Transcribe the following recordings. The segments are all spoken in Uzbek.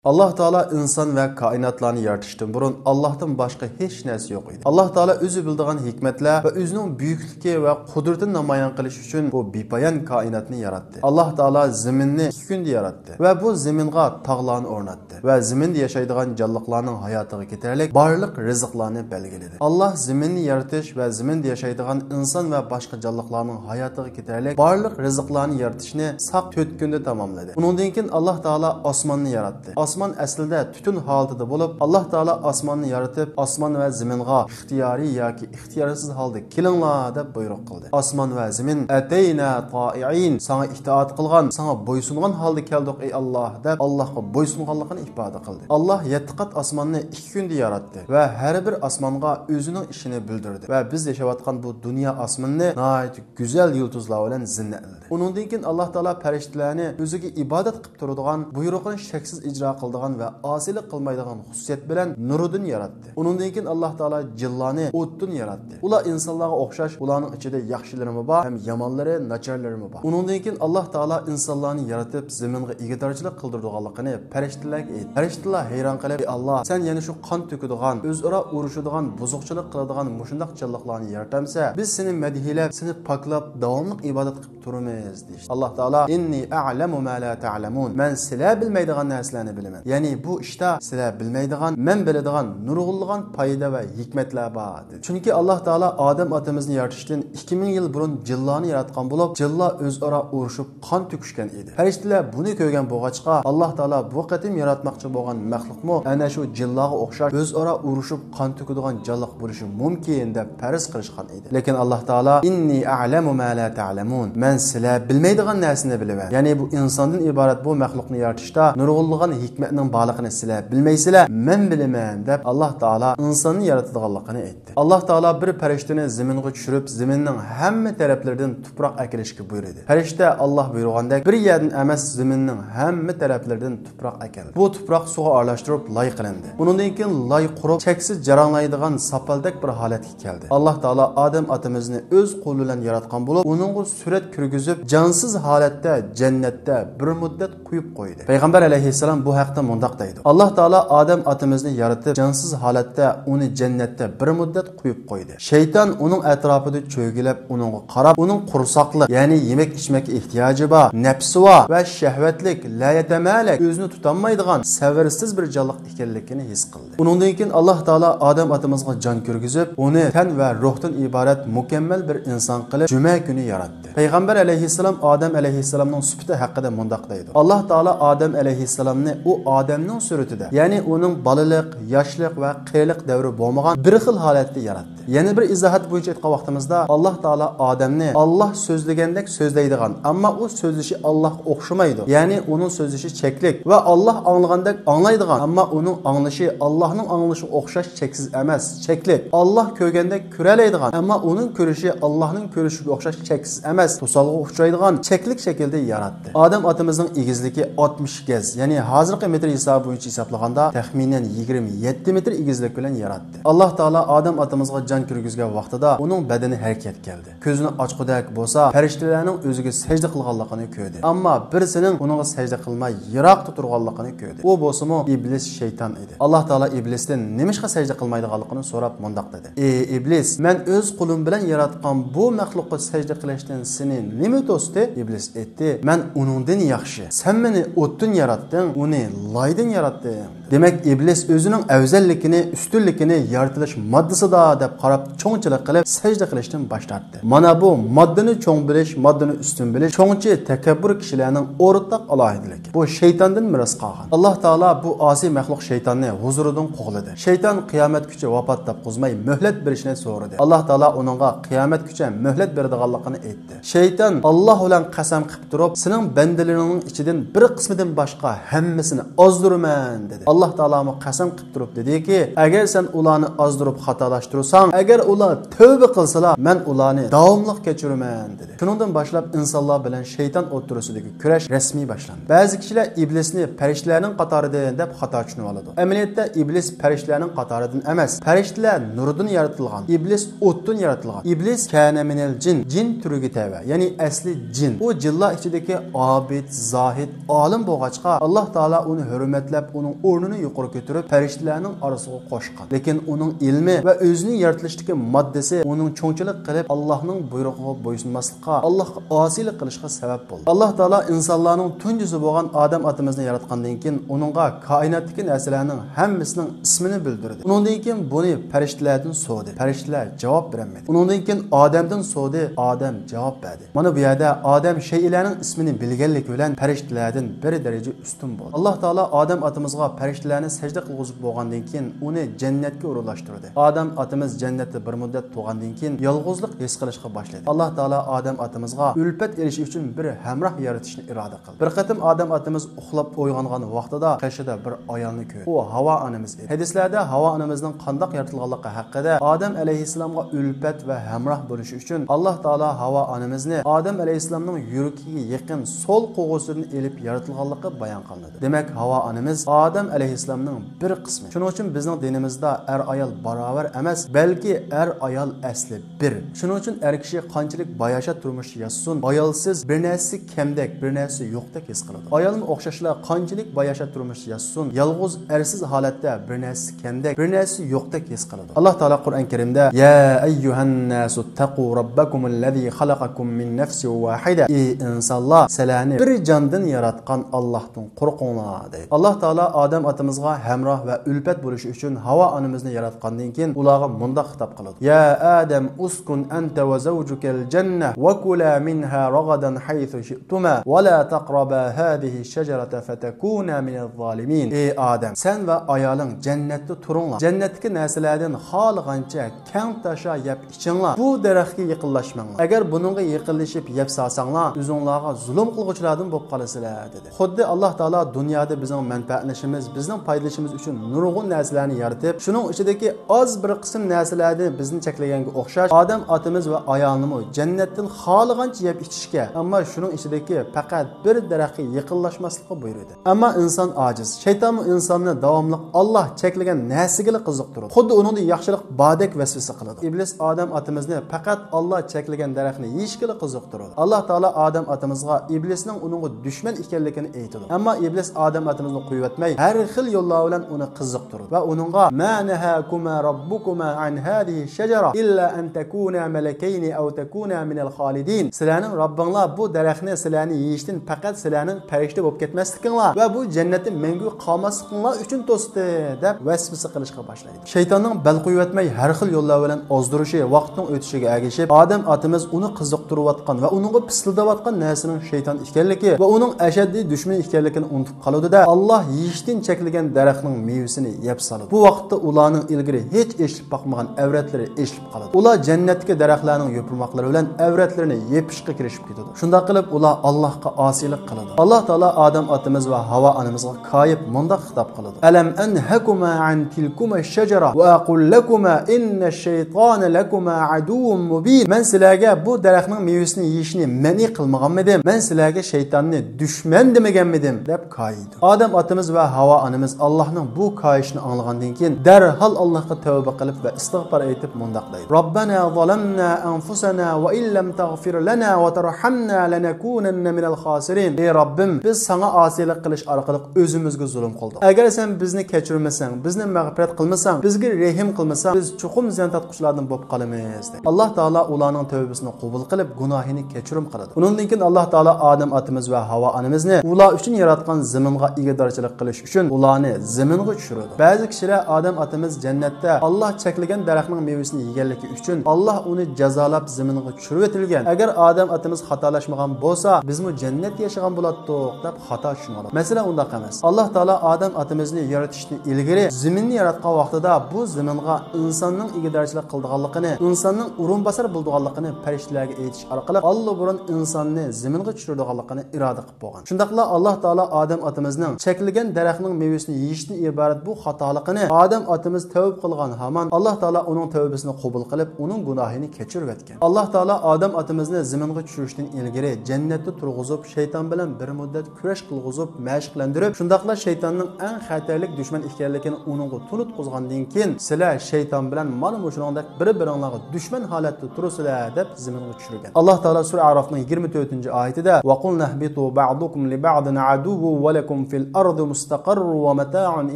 Allah Taala inson va koinotlarni yaratishdan burun Allohdan boshqa hech narsa yo'q edi. Alloh taolo o'zi bildigan hikmatlar va o'zining buyukligi va qudratini namoyon qilish uchun bu bepoyon koinotni yaratdi. Alloh taolo zaminni 2 kunda yaratdi va bu zaminga tog'larni o'rnatdi va zaminda yashaydigan jonliqlarning hayotiga ketarlik barliq rizqlarni belgiladi. Alloh zaminni yaratish va zaminda yashaydigan inson va boshqa jonliqlarning hayotiga ketarlik barliq rizqlarni yaratishni saq 4 kunda tamomladi. Undan keyin Alloh taolo osmonni yaratdi. Osmon aslida tutun holatida bo'lib, Alloh taolo osmonni yaratib, osmon va zaminga ixtiyoriy yoki ixtiyorsiz holda kelinglar deb buyruq qildi. Osmon va zamin atayna ta'iin, sana itoat qilgan, sana bo'ysungan holda keldik ey Alloh deb Allohga bo'ysunganligini ifoda qildi. Alloh 7 qat osmonni 2 kunda yaratdi va har bir osmonga o'zining ishini bildirdi va biz yashayotgan bu dunyo osmonni nihoyat go'zal yulduzlar bilan zinnatladi. Undan keyin Alloh taolo farishtalarni o'ziga ibodat qilib turadigan, buyruqni shaksiz ijro qiladigan va osilik qilmaydigan xususiyat bilan nuridan yaratdi. Undan keyin Alloh taolo jinlarni o'tdan yaratdi. Ular insonlarga o'xshash, ularning ichida yaxshilarimi bor, ham yomonlari, nacharlarimi bor. Undan keyin Alloh taolo insonlarni yaratib, zaminga egidarchilik qildirganligini farishtalarga aytdi. Farishtalar hayron qolib, "Alloh, sen yana shu qon to'kadigan, o'zaro urushadigan, buzuqchilik qiladigan mushundaq jonliqlarni yaratamsa, biz seni madhiyalab, seni poklab, davomli ibodat qilib turamiz" deydi. Alloh taolo "Inni a'lamu ma la ta'lamun." Men sizlar bilmaydigan narsalarni bilaman. Ya'ni bu ishda sizlar bilmaydigan, men biladigan nurg'unlagan foyda va hikmatlar bor dedi. Chunki Alloh taolo Odam otamizni yaratishdan 2000 yil burun jinlarni yaratgan bo'lib, jinlar o'zaro urushib qon to'kishgan edi. Farishtalar buni ko'rgan bo'lg'achqa, Alloh taolo bu qatim yaratmoqchi bo'lgan maxluqmi ana shu jinlarga o'xshash o'zaro urushib qon to'kadigan jonliq bo'lishi mumkin deb farz qilishgan edi. Lekin Alloh taolo "Inni a'lamu ma la ta'lamun." Men sizlar bilmaydigan narsani bilaman. Ya'ni bu insondan iborat bu maxluqni yaratishda nurg'unlagan hikmatning borligini sizlar bilmaysizlar, men bilaman deb Alloh taolo insonni yaratadiganligini aytdi. Alloh taolo bir farishtani zaminga tushirib, zaminning hamma taraflaridan tuproq akilishga buyurdi. Farishta Alloh buyurgandek bir yerdan emas, zaminning hamma taraflaridan tuproq akildi. Bu tuproq suvga aralashtirib loy qilindi. Undan keyin loy qurib, cheksiz jaranglaydigan sapaldek bir holatga keldi. Alloh taolo Odam otamizni o'z qo'li bilan yaratgan bo'lib, uningga surat kirgizib, jonsiz holatda jannatda bir muddat qo'yib qo'ydi. Payg'ambar alayhissalom bu haqda mundaq deydi. Alloh taolo Odam otamizni yaratib, jonsiz holatda uni jannatda bir muddat qo'yib qo'ydi. Shayton uning atrofida cho'gilib, uningga qarab, uning qursoqlik, ya'ni yemek ichmakka ehtiyoji bor, nafsi bor va shahvatlik, layatamalak, o'zini tutolmaydigan, savrsiz bir jonliq ekanligini his qildi. Undan keyin Alloh taolo Odam otamizga jon kirgizib, uni tan va ruhdan iborat mukammal bir inson qilib, juma kuni yaratdi. Payg'ambar alayhissalom Odam alayhissalomning sifati haqida mundaq deydi. Alloh taolo Odam alayhissalomni u odamning suratida, ya'ni uning bolalik, yoshlik va qiyliq davri bo'lmagan bir xil holatda yaratdi. Yana bir izohat bo'yicha aytgan vaqtimizda Alloh taolo Odamni Alloh so'zlagandek so'zlaydigan, ammo u so'zlishi Allohga o'xshamaydi. Ya'ni uning so'zlishi cheklik va Alloh angлагандek anglaydigan, ammo uning anglashi Allohning anglashiga o'xshash cheksiz emas, cheklik. Alloh ko'rgandek ko'ralaydigan, ammo uning ko'rishi Allohning ko'rishiga o'xshash cheksiz emas, to'solga uchraydigan cheklik shaklda yaratdi. Odam otamizning egizligi 60 gaz, ya'ni hozirgi metr hisobi bo'yicha hisoblaganda taxminan 27 metr egizlik bilan yaratdi. Alloh taolo Odam otamizga jon kirgizgan vaqtida uning badani harakatga keldi. Ko'zini ochqidak bo'lsa, farishtalarning o'ziga sajda qilganligini ko'rdi. Ammo birisining uningga sajda qilmay yiroqda turganligini ko'rdi. U bo'lsa-mu iblis shayton edi. Alloh taolo iblisdan nimishqa sajda qilmaydiganligini so'rab mundaq dedi. "Ey iblis, men o'z qo'lim bilan yaratgan bu maxluqqa sajda qilishdan seni nima to'sdi?" Iblis aytdi: "Men uningdan yaxshi. Sen meni o'tdan yaratding, uni loydan yaratding." Demak, iblis o'zining afzalligini, ustunligini yaratilish moddasida deb qarab cho'ngchilik qilib sajda qilishdan bosh tortdi. Mana bu moddani cho'ng bilish, moddani ustun bilish cho'ngchi takabbur kishilarning o'rtaq alohidaligi. Bu shaytondan miros qolgan. Alloh taolo bu osiy maxluq shaytonni huzuridan qo'g'ladi. Shayton qiyomat kuchi vafot topqizmay muhlat berishni so'radi. Alloh taolo uningga qiyomat kuchi muhlat beradiganligini aytdi. Shayton Alloh bilan qasam qilib turib, "Sening bandalarining ichidan bir qismidan boshqa hammasini ozdiraman" dedi. Alloh taolo qasam qilib turib dediki, "Agar sen ularni ozdirib xatolashtirsang, agar ular tövbe qilsalar men ularni davomli kechiraman dedi. Shuningdan boshlab insonlar bilan shayton o'rtasidagi kurash rasmiy boshlandi. Ba'zi kishilar iblisni farishtalarning qatoridan deb xato tushunib oladi. Amaliyotda iblis farishtalarning qatoridan emas. Farishtalar nurdan yaratilgan, iblis o'tdan yaratilgan. Iblis kana minal jin turiga tava, ya'ni asli jin. U jinlar ichidagi obid, zohid, olim bo'lg'achqa Alloh taolo uni hurmatlab, uning o'rnini yuqori ko'tarib farishtalarning orasiga qo'shgan. Lekin uning ilmi va o'zining yaratilishdagi moddasi uning cho'nchilik qilib Allohning buyrug'iga bo'ysunmaslikqa, Allohga osiylik qilishga sabab bo'ldi. Alloh taolo insonlarning tunjisi bo'lgan Odam otamizni yaratgandan keyin uningga koinotdagi narsalarning hammasining ismini bildirdi. Undan keyin buni farishtalardan so'radi. Farishtalar javob bermadi. Undan keyin Odamdan so'radi, Odam javob berdi. Mana bu yerda Odam shaylarning ismini bilganlik bilan farishtalardan bir daraja ustun bo'ldi. Alloh taolo Odam otamizga farishtalarni sajda qilg'izib bo'lgandan keyin uni jannatga o'rinlashtirdi. Odam otamiz jannatda bir muddat turgandan keyin yolg'izlik his qilishga boshladi. Alloh taolo Odam otamizga ulfat erish uchun bir hamroh yaratishni iroda qildi. Bir qatim Odam otamiz uxlab uyg'ongan vaqtida qashida bir ayolni ko'rdi. U Havo onamiz edi. Hadislarda Havo onamizning qanday yaratilganligi haqida Odam alayhissalomga ulfat va hamroh bo'lishi uchun Alloh taolo Havo onamizni Odam alayhissalomning yuragiga yaqin so'l qo'g'usidan elib yaratilganligi bayon qilindi. Demak, Havo onamiz Odam alayhissalomning bir qismi. Shuning uchun bizning dinimizda er ayol barobar emas, balki er ayol asli bir. Shuning uchun er kishi qanchalik bayasha turmush yassun, ayolsiz bir narsa kamdek, bir narsa yo'qdek his qiladi. Ayolning o'xshashlar qanchalik bayasha turmush yassun, yolg'iz ersiz holatda bir narsa kamdek, bir narsa yo'qdek his qiladi. Alloh taolo Qur'on Karimda ya ayyuhan nasu taqu robbakumul-lazi xalaqakum min nafsin wahida. Ey insonlar, sizlarni bir jondan yaratgan Allohdan qo'rqinglar deydi. Alloh taolo Odam otamizga hamroh va ulfat bo'lishi uchun Havo onamizni yaratgandan keyin ularga mundaq xitob qiladi. Ya Adam uskun anta va zawjukal jannah wa kula minha ragadan haythu shi'tuma wa la taqraba hadhihi shajarata fatakuna minaz zalimin. Ey Odam, sen va ayoling jannatda turinglar. Jannatdagi narsalardan xohlagancha kang tasha yeb ichinglar. Bu daraxtga yiqinlashmanglar. Agar buningga yiqinlashib yeb salsanglar, o'zingizlarga zulm qilguvchilardan bo'lib qolasizlar dedi. Xuddi Alloh taolo dunyoda bizning manfaatlanishimiz, bizning foydalanishimiz uchun nurg'un narsalarni yaratib, shuning ichidagi oz bir qism narsalarni bizni cheklaganga o'xshash Odam otamiz va ayolni jannatdan xohlagancha yeb ichishga, ammo shuning ichidagi faqat bir daraxtga yiqinlashmaslikka buyurdi. Ammo inson ojiz. Shayton insonni davomli Alloh cheklagan narsaga qiziqtiradi. Xuddi uningda yaxshilik bodek vasvasa qiladi. Iblis Odam otamizni faqat Alloh cheklagan daraxtni yeyishga qiziqtiradi. Alloh taolo Odam otamizga iblisning uningga dushman ekanligini aytadi. Ammo iblis Odam otamizni qo'yib har xil yo'llar bilan uni qiziqtiradi va uningga ma nahakuma robbukuma an hadhihi shajara illa an takuna malakayni aw takuna min al-khalidin. Sizlarning Robbinglar bu daraxtni sizlarni yeyishdan faqat sizlarning farishta bo'lib ketmasliginglar va bu jannatda mangu qolmasliginglar uchun to'sdi deb vasvasa qilishga boshlaydi. Shaytonning bal qo'yib har xil yo'llar bilan ozdirishi, vaqtning o'tishiga ergashib, Odam otamiz uni qiziqtirayotgan va uningga pisildayotgan narsaning shayton ekanligi va uning ashaddiy dushman ekanligini unutib qoladi-da, Alloh yeyishdan cheklagan daraxtning mevasini yeb soladi. Bu vaqtda ularning ilgari hech eshitib boqmagan avratlari eshitib qoladi. Ular jannatdagi daraxtlarning yo'pirmoqlari bilan avratlarini yepishga kirishib ketadi. Shunda qilib ular Allohga osiylik qiladi. Alloh taolo Odam otamiz va Havo onamizga qoyib mundaq xitob qiladi. Alam anhakuma an tilkuma shajara wa aqul lakuma inna ash-shaytona lakuma aduwwun mubin. Men sizlarga bu daraxtning mevasini yeyishni mani qilmaganmidim? Men sizlarga shaytonni dushman demaganmidim deb qoyidi. Odam otamiz va Havo onamiz Allohning bu qoyishini anglagandan keyin darhol Allohga tavba qilib va istig'for aytib mundaq deydi. Robbana zalamna anfusana va illam taghfir lana va tarhamna lanakunanna minal khosirin. Ey Robbim, biz sana osiylik qilish orqali o'zimizga zulm qildik. Agar sen bizni kechirmasang, bizni mag'firat qilmasang, bizga rahim qilmasang, biz chuqum ziyon tatqushlardan bo'lib qolamiz dedi. Alloh taolo ularning tavbasini qabul qilib, gunohini kechirim qiladi. Undan keyin Alloh taolo Odam otamiz va Havo onamizni ular uchun yaratgan zaminga egadorchilik qilish uchun ularni zaminga tushirdi. Ba'zi kishilar Odam otamiz jannatda Alloh cheklagan daraxtning mevasini yeganligi uchun Alloh uni jazolab zaminga tushirib etilgan. Agar Odam otamiz xatolashmagan bo'lsa, biz mu jannatda yashagan bo'lardik deb xato tushunadi. Masala undaq emas. Alloh taolo Odam otamizni yaratishdan ilgari zaminni yaratgan vaqtida bu zaminga insonning egadorchilik qilganligini, insonning o'rinbosar bo'lganligini farishtalarga aytish orqali Alloh burun insonni zaminga tushirganligini iroda qilib qo'ygan. Shundaqla Alloh taolo Odam otamizning cheklagan daraxtning mevasini yeyishdan iborat bu xatoligini Odam otamiz tavb qilgan hamon Alloh taolo Taala uning tövbesini qabul qilib, uning gunohini kechirib etgan. Alloh taolo Odam otamizni zaminga tushirishdan ilgari jannatda turg'izib, shayton bilan bir muddat kurash qilg'izib, mashqlantirib, shundaqla shaytonning eng xatarlik dushman ekanligini uningga tunut qo'zgandan keyin, sizlar shayton bilan mana shuningdek bir-biringlarga dushman holatda turasizlar deb zaminga tushirgan. Alloh taolo sura Arafning 24-oyatida: "Va qulna ihbitu ba'dukum li ba'din aduwwu va lakum fil ardi mustaqarrun va mata'un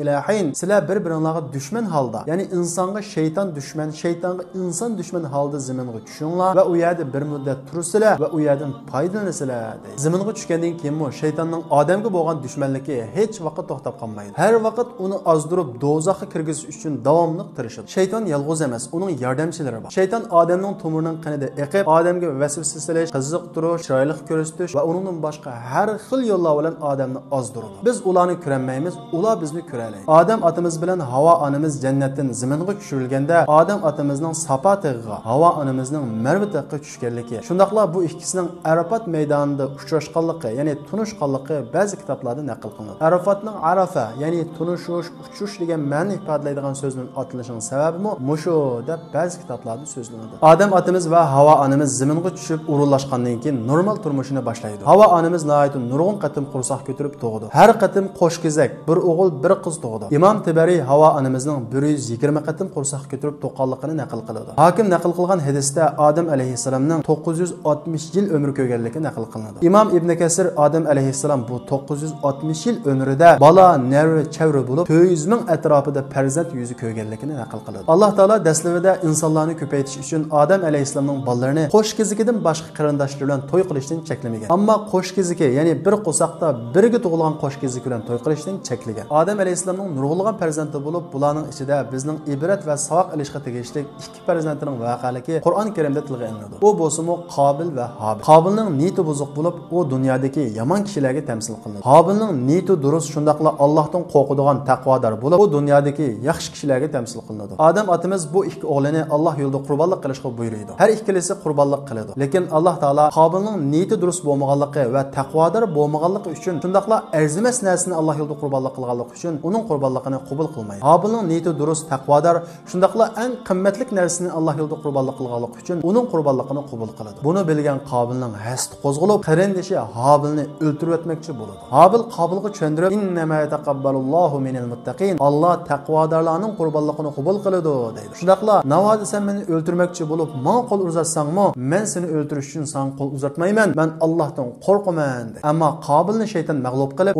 ila hin." Sizlar bir-biringlarga dushman holda, ya'ni insonga shayton dushman, shaytonga inson dushman holda zaminga tushinglar va u yerda bir muddat tursizlar va u yerdan foydalanasizlar deydi. Zaminga tushgandan keyin shaytonning odamga bo'lgan dushmanligi hech vaqt to'xtab qolmaydi. Har vaqt uni ozdirib do'zaxga kirgizish uchun davomli tirishadi. Shayton yolg'iz emas, uning yordamchilari bor. Shayton odamning tomirining qanida eqib, odamga vasvasa silish, qiziqtirish, chiroyli ko'rsatish va uningdan boshqa har xil yo'llar bilan odamni ozdiradi. Biz ularni ko'rmaymiz, ular bizni ko'ralaydi. Odam otamiz bilan Havo onamiz jannatdan zaminga tushirilganda, Odam otamizning Safa tog'iga, Havo onamizning Marva tog'iga tushganligi, shundaqla bu ikkisining Arafat maydonida uchrashganligi, ya'ni tunishganligi ba'zi kitoblarda naql qilinadi. Arafatning Arafa, ya'ni tunishish, uchish degan ma'ni ifodalaydigan so'zning atilishining sababi mushu deb ba'zi kitoblarda so'zlanadi. Odam otamiz va Havo onamiz zaminga tushib urunlashgandan keyin normal turmushini boshlaydi. Havo onamiz nihoyat nurg'un qatim qursoq ko'tarib tug'di. Har qatim qo'shkezak, bir o'g'il, bir qiz tug'di. Imom Tabari Havo onamizning 120 qatim qursoq ko'tarib tuqqanligini naql qiladi. Hokim naql qilgan hadisda Odam alayhissalomning 960 yil umr ko'rganligi naql qilinadi. Imom Ibn Kasir Odam alayhissalom bu 960 yil umrida bola, nervi, chavri bo'lib, 400 ming atrofida farzand yuzi ko'rganligini naql qiladi. Alloh taolo dastlabida insonlarni ko'paytirish uchun Odam alayhissalomning bolalarini qo'shkezikidan boshqa qarindoshlari bilan to'y qilishdan cheklamagan. Ammo qo'shkeziki, ya'ni bir qo'saqda birga tug'ilgan qo'shkezik bilan to'y qilishdan cheklagan. Odam alayhissalomning nurg'ulg'an farzandi bo'lib, bularning ichida bizning ibrat va savoq ilishga tegishli ikki farzandining voqealigi Qur'on Karimda tilga olinadi. Bu bo'lsa-mu Qobil va Hobil. Qobilning niyati buzuq bo'lib, u dunyodagi yomon kishilarga tamsil qilinadi. Hobilning niyati durust, shundaqla Allohdan qo'rqadigan taqvodor bo'lib, u dunyodagi yaxshi kishilarga tamsil qilinadi. Odam otamiz bu ikki o'g'lini Alloh yo'lida qurbonlik qilishga buyurdi. Har ikkalisi qurbonlik qiladi. Lekin Alloh taolo Qobilning niyati durust bo'lmaganligi va taqvodor bo'lmaganligi uchun, shundaqla arzimas narsani Alloh yo'lida qurbonlik qilganligi uchun uning qurbonligini qabul qilmaydi. Qobilning niyati durust, taqvodor, shundaqla eng qimmatli narsani Alloh yo'lida qurbonlik qilganligi uchun uning qurbonligini qabul qiladi. Buni bilgan Qobilning hasti qo'zg'alib, qarindishi Hobilni o'ldirib o'tmoqchi bo'ladi. Hobil Qobilga tushuntirib, "Innama taqabbalullohu minal muttaqin." Alloh taqvodorlarning qurbonligini qabul qiladi deydi. Shundaqla, "Navoda sen meni o'ldirmoqchi bo'lib, menga qo'l uzatsangmi, men seni o'ldirish uchun sen qo'l uzatmayman. Men Allohdan qo'rqaman." dedi. Ammo Qobilni shayton mag'lub qilib,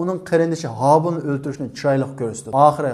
uning qarindishi Hobilni o'ldirishni chiroyli ko'rsatdi. Oxiri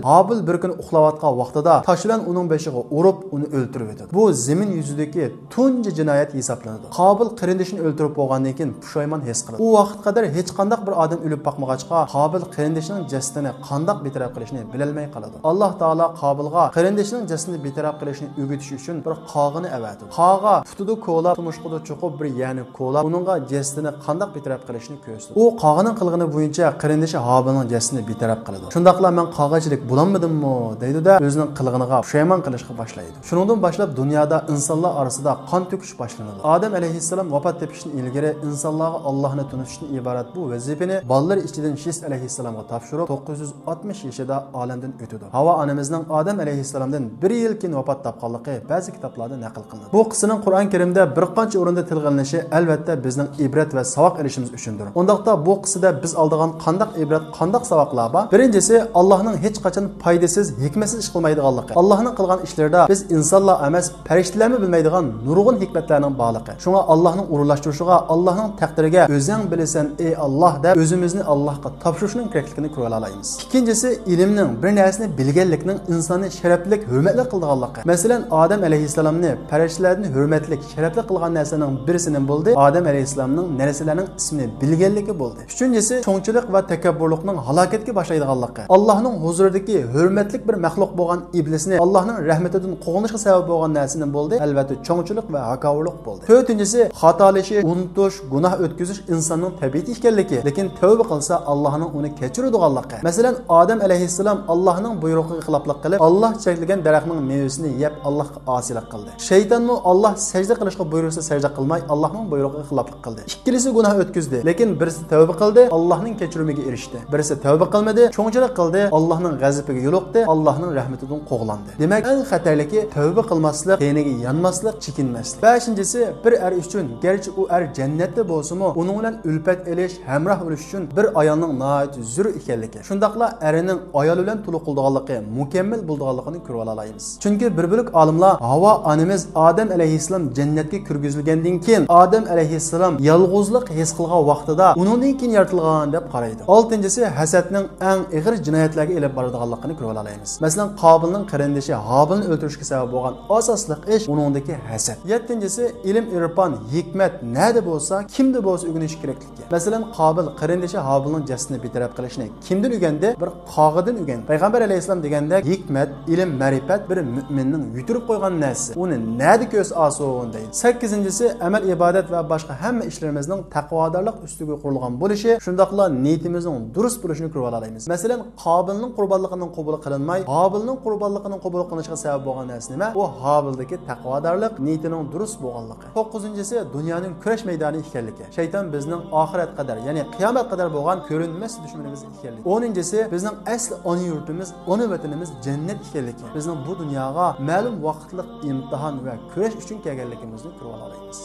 Qobil bir kun uxlayotgan vaqtida tosh bilan uning beshiga urib, uni o'ldirib o'tadi. Bu zamin yuzidagi tunji jinoyat hisoblanadi. Qobil qarindishini o'ldirib bo'lgandan keyin pushaymon his qiladi. U vaqt qadar hech qanday bir odam o'lib boqmag'achqa, Qobil qarindishining jasadini qandoq betaraf qilishni bilolmay qoladi. Alloh taolo Qobilga qarindishining jasadini betaraf qilishni o'rgatish uchun bir qog'ini avatdi. Qog'a tutudi ko'lab, tumushqida cho'qib bir yani ko'lab, uningga jasadini qandoq betaraf qilishni ko'rsatdi. U qog'ining qilg'ini bo'yicha qarindishi Hobilning jasadini betaraf qiladi. Shundaqla men qog'achilik bo'lolmadimmi deydi-da, o'zining qilg'iniga pushaymon qilishga boshlaydi. Shuningdan boshlab dunyoda insonlar orasida qon to'kish boshlanadi. Odam alayhissalom vafot tepishdan ilgari insonlarga Allohni tunishdan iborat bu vazifani bolalar ichidan Shis alayhissalomga topshirib 960 yoshida olamdan o'tadi. Havo onamizning Odam alayhissalomdan 1 yil keyin vafot topganligi ba'zi kitoblarda naql qilinadi. Bu qissaning Qur'on Karimda bir qancha o'rinda tilg'ilinishi albatta bizning ibrat va savoq olishimiz uchundir. Undaqda bu qissada biz oldigan qandaq ibrat, qandaq savoqlar bor? Birinchisi, Allohning hech qachon foydasiz, hikmatsiz ish qilmaydiganligi. Allohning qilgan ishlarida biz insonlar emas, farishtalarni bilmaydigan nurg'un hikmatlarning borligi. Shunga Allohning urunlashtirishiga, Allohning taqdiriga o'zing bilasan ey Alloh deb o'zimizni Allohga topshirishning kerakligini ko'ra olamiz. Ikkinchisi, ilmning, bir narsani bilganlikning insonni sharafli, hurmatli qilganligi. Masalan, Odam alayhissalomni farishtalardan hurmatli, sharafli qilgan narsaning birisining bo'ldi. Odam alayhissalomning narsalarning ismini bilganligi bo'ldi. Uchinchisi, cho'ngchilik va takabburlikning halokatga boshlaydiganligi. Allohning huzuridagi hurmatli bir maxluq bo'lgan iblisni Allohning rahmatidan quvonishga sabab bo'lgan narsaning bo'ldi. Albatta, cho'ngchilik va haqovurlik bo'ldi. To'rtinchisi, xatolishi, unutish, gunoh o'tkazish insonning tabiiy ekanligi. Lekin tavba qilsa Allohning uni kechiradiganligi. Masalan, Odam alayhissalom Allohning buyrug'iga xiloflik qilib, Alloh cheklagan daraxtning mevasini yeb Allohga osiylik qildi. Shaytonmi Alloh sajda qilishga buyursa sajda qilmay Allohning buyrug'iga xiloflik qildi. Ikkilisi gunoh o'tkazdi, lekin birisi tavba qildi, Allohning kechirimiga erishdi. Birisi tavba qilmadi, cho'ngchilik qildi, Allohning g'azabiga yo'liqdi, Allohning rahmatidan bog'landi. Demak, eng xatarligi tavba qilmaslik, qiyniga yanmaslik, chekinmaslik. 5-si bir er uchun garchi u er jannatda bo'lsa-mu, uning bilan ulfat elish, hamroh bo'lish uchun bir ayolning nihoyat zur ekanligi. Shundaqla erining ayol bilan to'liq qildiganligi, mukammal bo'lganligini ko'rib olamiz. Chunki bir bo'lak olimlar Havo onamiz Odam alayhissalom jannatga kirgizilgandan keyin Odam alayhissalom yolg'izlik his qilgan vaqtida uningdan keyin yaratilgan deb qaraydi. 6-si hasadning eng ig'ir jinoyatlarga elib boradiganligini ko'rib olamiz. Masalan, Qobilning qarindoshi Hobilni o'ldirishga sabab bo'lgan asosli ish uningdagi hasad. 7-si ilm, irfon, hikmat nada bo'lsa, kimda bo'lsa o'rganish kerakligi. Masalan, Qobil qarindoshi Hobilning jasadini betaraf qilishni kimdan o'rgandi? Bir qog'idan o'rgandi. Payg'ambar alayhissalom deganda hikmat, ilm, ma'rifat bir mu'minning yuturib qo'ygan narsa. Uni nada ko'z aso'g'in deydi. 8-si amal, ibodat va boshqa hamma ishlarimizning taqvodorlik ustiga qurilgan bo'lishi, shundaqla niyatimizning durust bo'lishini ko'rib olamiz. Masalan, Qobilning qurbonligining qabul qilinmay, Hobilning qurbonligining qabul qilinishiga sabab bo'lgan narsa nima? U Hobildagi taqvodorlik, niyatining durust bo'lganligi. 9-si dunyoning kurash maydoni ekanligi. Shayton bizning oxirat qadar, ya'ni qiyomat qadar bo'lgan ko'rinmas dushmanimiz ekanligi. 10-si bizning asli ona yurtimiz, ona vatanimiz jannat ekanligi. Bizning bu dunyoga ma'lum vaqtlik imtihon va kurash uchun kelganligimizni ko'rib olamiz.